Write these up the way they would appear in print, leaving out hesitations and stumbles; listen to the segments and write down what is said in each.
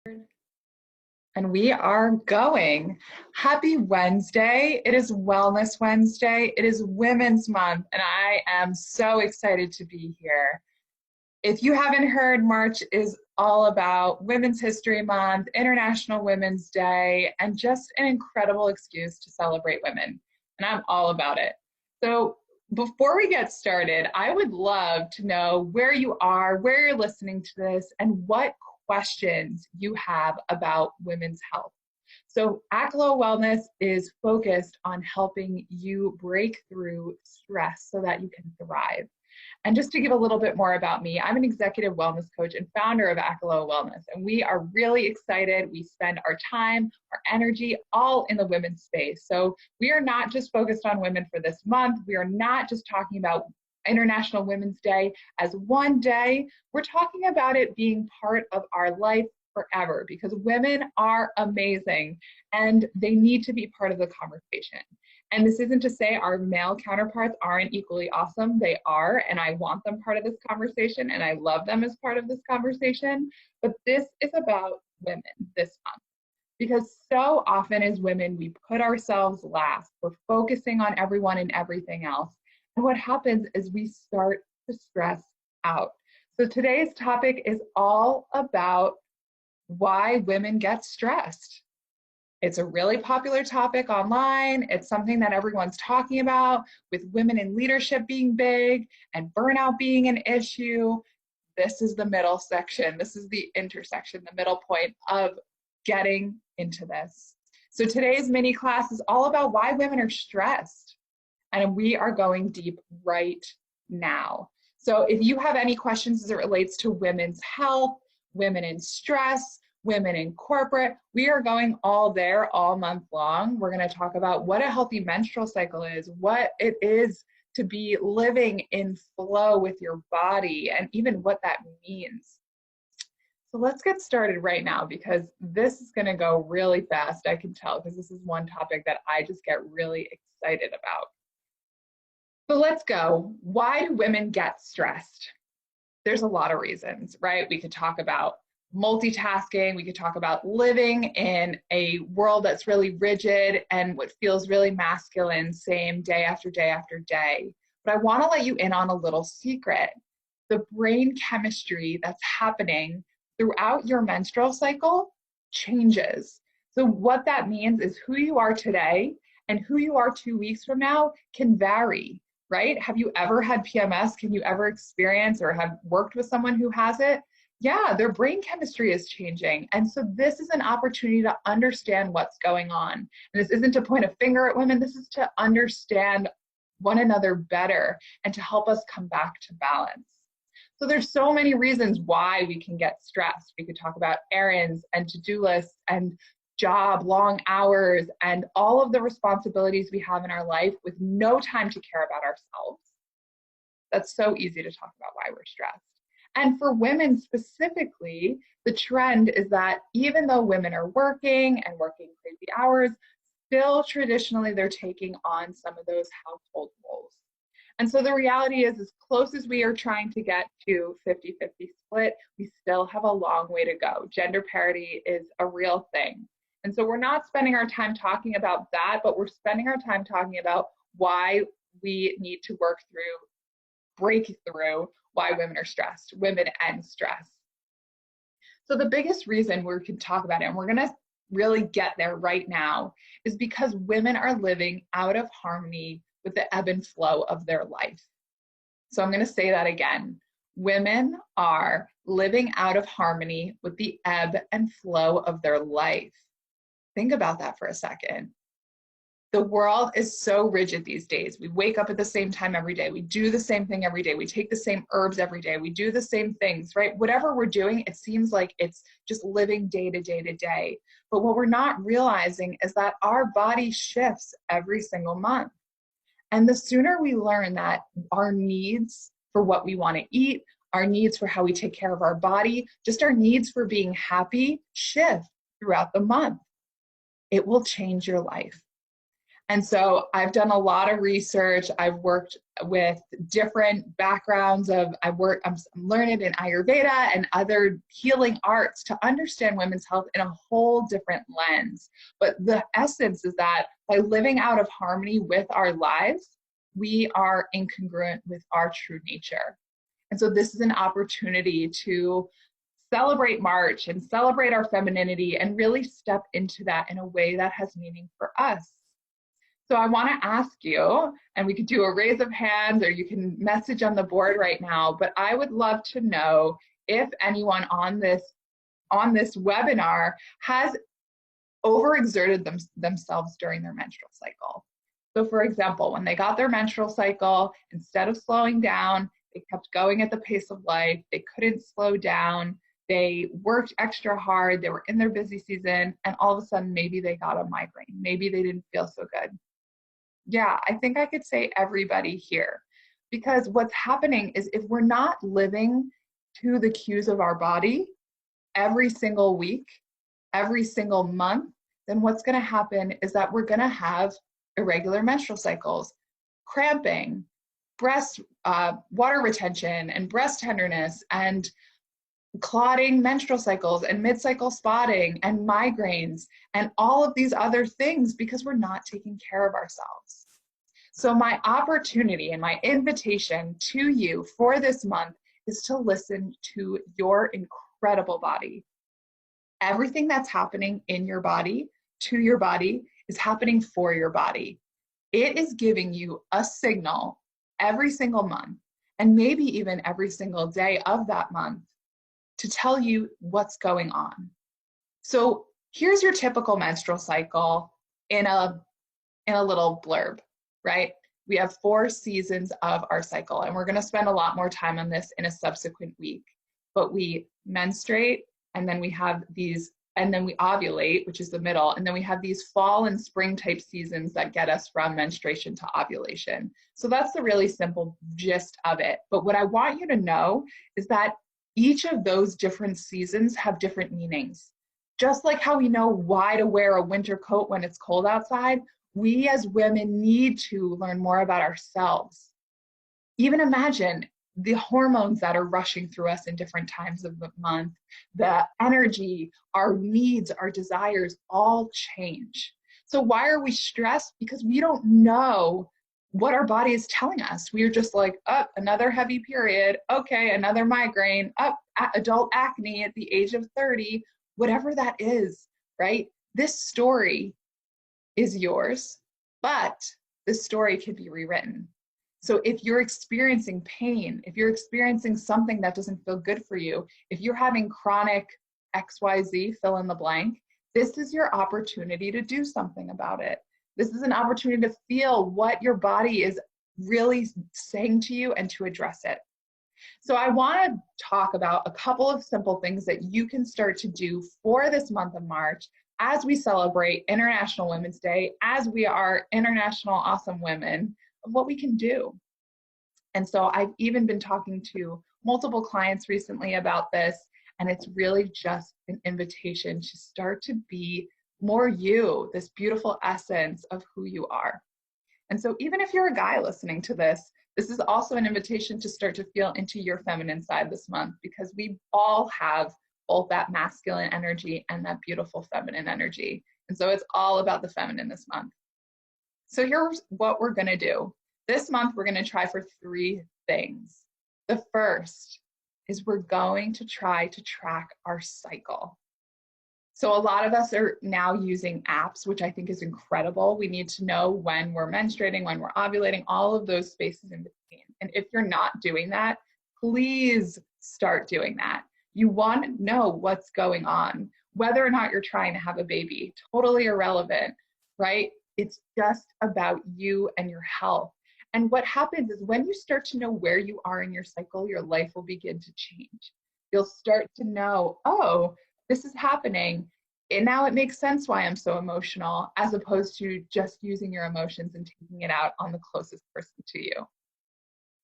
And we are going. Happy Wednesday. It is Wellness Wednesday. It is Women's Month, and I am so excited to be here. If you haven't heard, March is all about Women's History Month, International Women's Day, and just an incredible excuse to celebrate women. And I'm all about it. So before we get started, I would love to know where you are, where you're listening to this, and what questions you have about women's health. So Aklo Wellness is focused on helping you break through stress so that you can thrive. And just to give a little bit more about me, I'm an executive wellness coach and founder of Aklo Wellness, and we are really excited. We spend our time, our energy, all in the women's space. So we are not just focused on women for this month. We are not just talking about International Women's Day as one day. We're talking about it being part of our life forever, because women are amazing and they need to be part of the conversation. And this isn't to say our male counterparts aren't equally awesome. They are, and I want them part of this conversation, and I love them as part of this conversation. But this is about women this month, because so often as women, we put ourselves last. We're focusing on everyone and everything else. And what happens is we start to stress out. So today's topic is all about why women get stressed. It's a really popular topic online. It's something that everyone's talking about, with women in leadership being big and burnout being an issue. This is the middle section. This is the intersection, the middle point of getting into this. So today's mini class is all about why women are stressed. And we are going deep right now. So if you have any questions as it relates to women's health, women in stress, women in corporate, we are going all there all month long. We're going to talk about what a healthy menstrual cycle is, what it is to be living in flow with your body, and even what that means. So let's get started right now, because this is going to go really fast, I can tell, because this is one topic that I just get really excited about. So let's go. Why do women get stressed? There's a lot of reasons, right? We could talk about multitasking. We could talk about living in a world that's really rigid and what feels really masculine, same day after day after day. But I want to let you in on a little secret. The brain chemistry that's happening throughout your menstrual cycle changes. So what that means is who you are today and who you are 2 weeks from now can vary, right? Have you ever had PMS? Can you ever experience or have worked with someone who has it? Yeah, their brain chemistry is changing. And so this is an opportunity to understand what's going on. And this isn't to point a finger at women. This is to understand one another better and to help us come back to balance. So there's so many reasons why we can get stressed. We could talk about errands and to-do lists and job, long hours, and all of the responsibilities we have in our life with no time to care about ourselves. That's so easy to talk about why we're stressed. And for women specifically, the trend is that even though women are working and working crazy hours, still traditionally they're taking on some of those household roles. And so the reality is, as close as we are trying to get to 50-50 split, we still have a long way to go. Gender parity is a real thing. And so we're not spending our time talking about that, but we're spending our time talking about why we need to work through, break through why women are stressed, women and stress. So the biggest reason we can talk about it, and we're going to really get there right now, is because women are living out of harmony with the ebb and flow of their life. So I'm going to say that again. Women are living out of harmony with the ebb and flow of their life. Think about that for a second. The world is so rigid these days. We wake up at the same time every day. We do the same thing every day. We take the same herbs every day. We do the same things, right? Whatever we're doing, it seems like it's just living day to day to day. But what we're not realizing is that our body shifts every single month. And the sooner we learn that our needs for what we want to eat, our needs for how we take care of our body, just our needs for being happy shift throughout the month, it will change your life. And so I've done a lot of research. I've worked with different backgrounds I'm learned in Ayurveda and other healing arts to understand women's health in a whole different lens. But the essence is that by living out of harmony with our lives, we are incongruent with our true nature. And so this is an opportunity to celebrate March and celebrate our femininity and really step into that in a way that has meaning for us. So I want to ask you, and we could do a raise of hands or you can message on the board right now, but I would love to know if anyone on this webinar has overexerted themselves during their menstrual cycle. So for example, when they got their menstrual cycle, instead of slowing down, they kept going at the pace of life. They couldn't slow down. They worked extra hard. They were in their busy season, and all of a sudden, maybe they got a migraine. Maybe they didn't feel so good. Yeah, I think I could say everybody here, because what's happening is if we're not living to the cues of our body every single week, every single month, then what's going to happen is that we're going to have irregular menstrual cycles, cramping, breast water retention, and breast tenderness, and clotting menstrual cycles, and mid-cycle spotting, and migraines, and all of these other things because we're not taking care of ourselves. So my opportunity and my invitation to you for this month is to listen to your incredible body. Everything that's happening in your body, to your body, is happening for your body. It is giving you a signal every single month, and maybe even every single day of that month, to tell you what's going on. So here's your typical menstrual cycle in a little blurb, right? We have 4 seasons of our cycle, and we're going to spend a lot more time on this in a subsequent week. But we menstruate, and then we have these, and then we ovulate, which is the middle, and then we have these fall and spring type seasons that get us from menstruation to ovulation. So that's the really simple gist of it. But what I want you to know is that each of those different seasons have different meanings. Just like how we know why to wear a winter coat when it's cold outside, we as women need to learn more about ourselves. Even imagine the hormones that are rushing through us in different times of the month, the energy, our needs, our desires all change. So why are we stressed? Because we don't know what our body is telling us. We are just like, oh, another heavy period. Okay, another migraine. Oh, adult acne at the age of 30, whatever that is, right? This story is yours, but this story can be rewritten. So if you're experiencing pain, if you're experiencing something that doesn't feel good for you, if you're having chronic XYZ, fill in the blank, this is your opportunity to do something about it. This is an opportunity to feel what your body is really saying to you and to address it. So I want to talk about a couple of simple things that you can start to do for this month of March as we celebrate International Women's Day, as we are International Awesome Women, of what we can do. And so I've even been talking to multiple clients recently about this, and it's really just an invitation to start to be more you, this beautiful essence of who you are. And so even if you're a guy listening to this, this is also an invitation to start to feel into your feminine side this month, because we all have both that masculine energy and that beautiful feminine energy. And so it's all about the feminine this month. So here's what we're going to do. This month, we're going to try for 3 things. The first is we're going to try to track our cycle. So a lot of us are now using apps, which I think is incredible. We need to know when we're menstruating, when we're ovulating, all of those spaces in between. And if you're not doing that, please start doing that. You want to know what's going on, whether or not you're trying to have a baby, totally irrelevant, right? It's just about you and your health. And what happens is when you start to know where you are in your cycle, your life will begin to change. You'll start to know, oh, this is happening, and now it makes sense why I'm so emotional, as opposed to just using your emotions and taking it out on the closest person to you.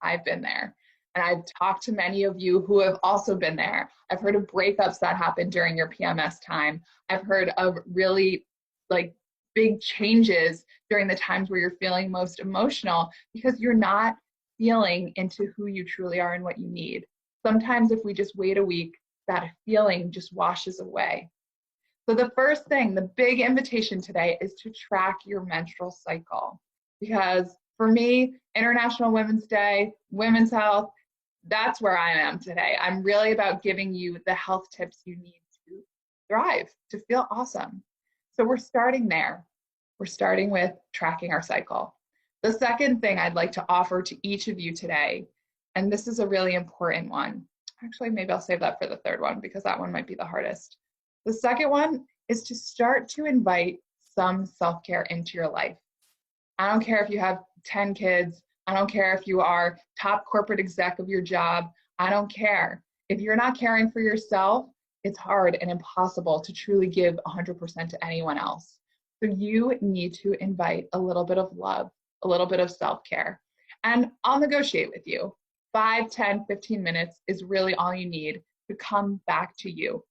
I've been there, and I've talked to many of you who have also been there. I've heard of breakups that happen during your PMS time. I've heard of really big changes during the times where you're feeling most emotional because you're not feeling into who you truly are and what you need. Sometimes if we just wait a week, that feeling just washes away. So the first thing, the big invitation today is to track your menstrual cycle. Because for me, International Women's Day, women's health, that's where I am today. I'm really about giving you the health tips you need to thrive, to feel awesome. So we're starting there. We're starting with tracking our cycle. The second thing I'd like to offer to each of you today, and this is a really important one. Actually, maybe I'll save that for the third one because that one might be the hardest. The second one is to start to invite some self-care into your life. I don't care if you have 10 kids. I don't care if you are top corporate exec of your job. I don't care. If you're not caring for yourself, it's hard and impossible to truly give 100% to anyone else. So you need to invite a little bit of love, a little bit of self-care. And I'll negotiate with you. 5, 10, 15 minutes is really all you need to come back to you.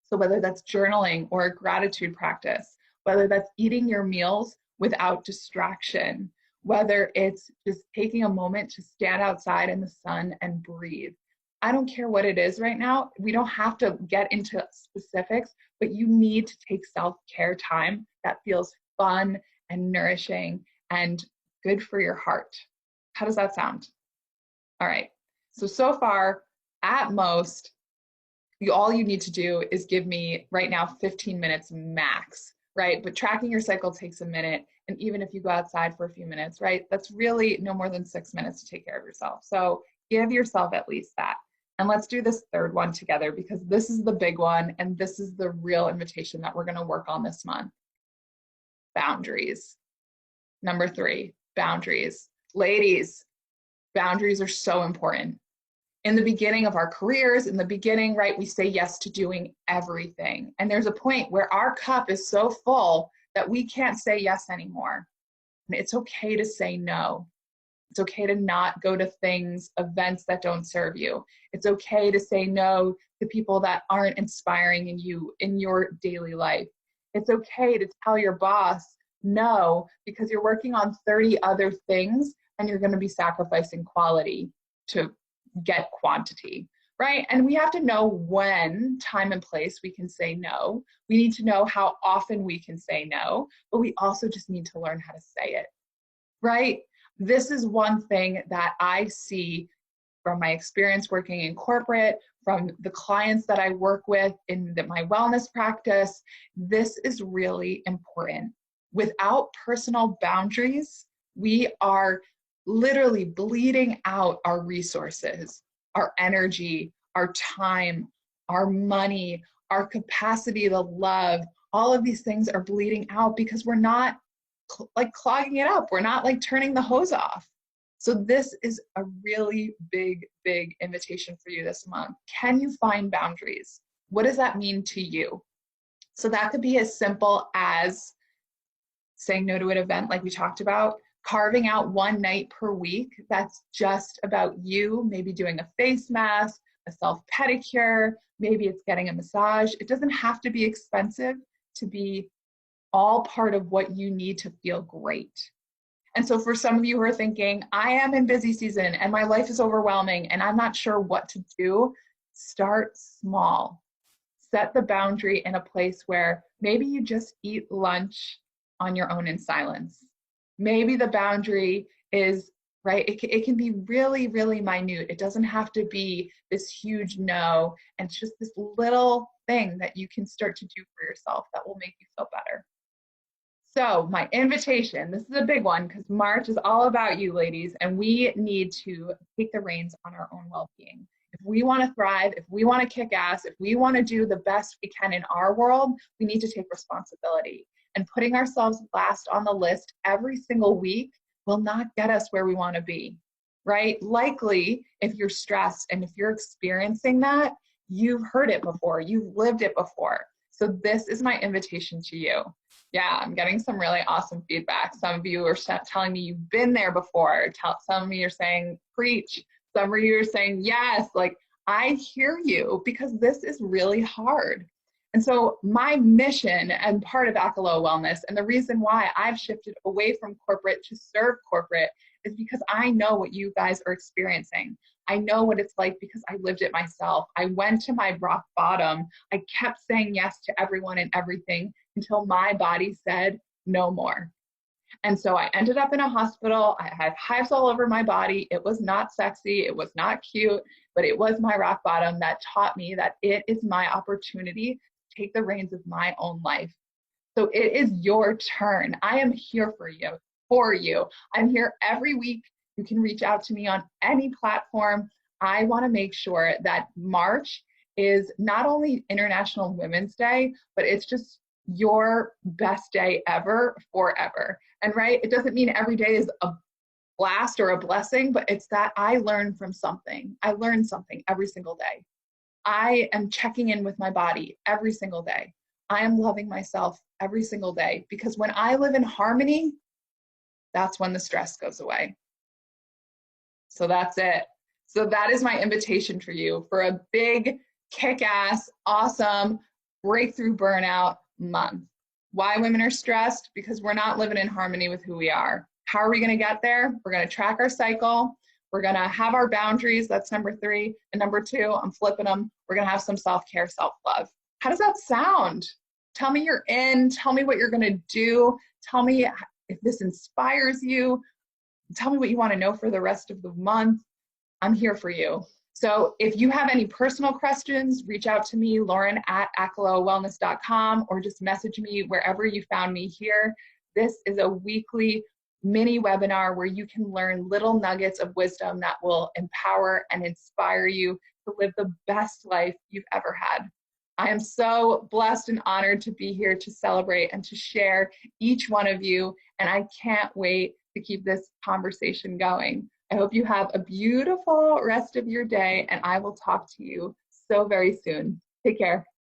So whether that's journaling or a gratitude practice, whether that's eating your meals without distraction, whether it's just taking a moment to stand outside in the sun and breathe. I don't care what it is right now. We don't have to get into specifics, but you need to take self-care time that feels fun and nourishing and good for your heart. How does that sound? All right. So far, at most, all you need to do is give me right now 15 minutes max, right? But tracking your cycle takes a minute. And even if you go outside for a few minutes, right, that's really no more than 6 minutes to take care of yourself. So give yourself at least that. And let's do this third one together because this is the big one. And this is the real invitation that we're going to work on this month. Boundaries. Number 3, boundaries. Ladies, boundaries are so important. In the beginning of our careers, in the beginning, right, we say yes to doing everything. And there's a point where our cup is so full that we can't say yes anymore. And it's okay to say no. It's okay to not go to things, events that don't serve you. It's okay to say no to people that aren't inspiring in you in your daily life. It's okay to tell your boss no because you're working on 30 other things and you're going to be sacrificing quality to get quantity, right? And we have to know when, time and place, we can say no. We need to know how often we can say no, but we also just need to learn how to say it, right? This is one thing that I see from my experience working in corporate, from the clients that I work with in my wellness practice. This is really important. Without personal boundaries, we are literally bleeding out our resources, our energy, our time, our money, our capacity to love. All of these things are bleeding out because we're not like clogging it up. We're not like turning the hose off. So this is a really big, big invitation for you this month. Can you find boundaries? What does that mean to you? So that could be as simple as saying no to an event like we talked about, carving out one night per week that's just about you, maybe doing a face mask, a self pedicure, maybe it's getting a massage. It doesn't have to be expensive to be all part of what you need to feel great. And so for some of you who are thinking, I am in busy season and my life is overwhelming and I'm not sure what to do, start small. Set the boundary in a place where maybe you just eat lunch on your own in silence. Maybe the boundary is, right, it can be really, really minute. It doesn't have to be this huge no. And it's just this little thing that you can start to do for yourself that will make you feel better. So my invitation, this is a big one because March is all about you, ladies, and we need to take the reins on our own well-being. If we want to thrive, if we want to kick ass, if we want to do the best we can in our world, we need to take responsibility. And putting ourselves last on the list every single week will not get us where we want to be, right? Likely, if you're stressed and if you're experiencing that, you've heard it before, you've lived it before. So this is my invitation to you. Yeah, I'm getting some really awesome feedback. Some of you are telling me you've been there before. Some of you are saying, preach. Some of you are saying, yes, like I hear you because this is really hard. And so my mission and part of Akalo Wellness, and the reason why I've shifted away from corporate to serve corporate, is because I know what you guys are experiencing. I know what it's like because I lived it myself. I went to my rock bottom. I kept saying yes to everyone and everything until my body said no more. And so I ended up in a hospital. I had hives all over my body. It was not sexy. It was not cute, but it was my rock bottom that taught me that it is my opportunity to take the reins of my own life. So it is your turn. I am here for you, I'm here every week. You can reach out to me on any platform. I want to make sure that March is not only International Women's Day, but it's just your best day ever, forever. And right, it doesn't mean every day is a blast or a blessing, but it's that I learn from something. I learn something every single day. I am checking in with my body every single day. I am loving myself every single day, because when I live in harmony, that's when the stress goes away. So that's it. So that is my invitation for you for a big, kick-ass, awesome breakthrough burnout month. Why women are stressed? Because we're not living in harmony with who we are. How are we going to get there? We're going to track our cycle. We're going to have our boundaries. That's number 3. And number 2, I'm flipping them. We're going to have some self-care, self-love. How does that sound? Tell me you're in. Tell me what you're going to do. Tell me if this inspires you. Tell me what you want to know for the rest of the month. I'm here for you. So if you have any personal questions, reach out to me, lauren@akalowellness.com, or just message me wherever you found me here. This is a weekly mini webinar where you can learn little nuggets of wisdom that will empower and inspire you to live the best life you've ever had. I am so blessed and honored to be here to celebrate and to share each one of you, and I can't wait to keep this conversation going. I hope you have a beautiful rest of your day, and I will talk to you so very soon. Take care.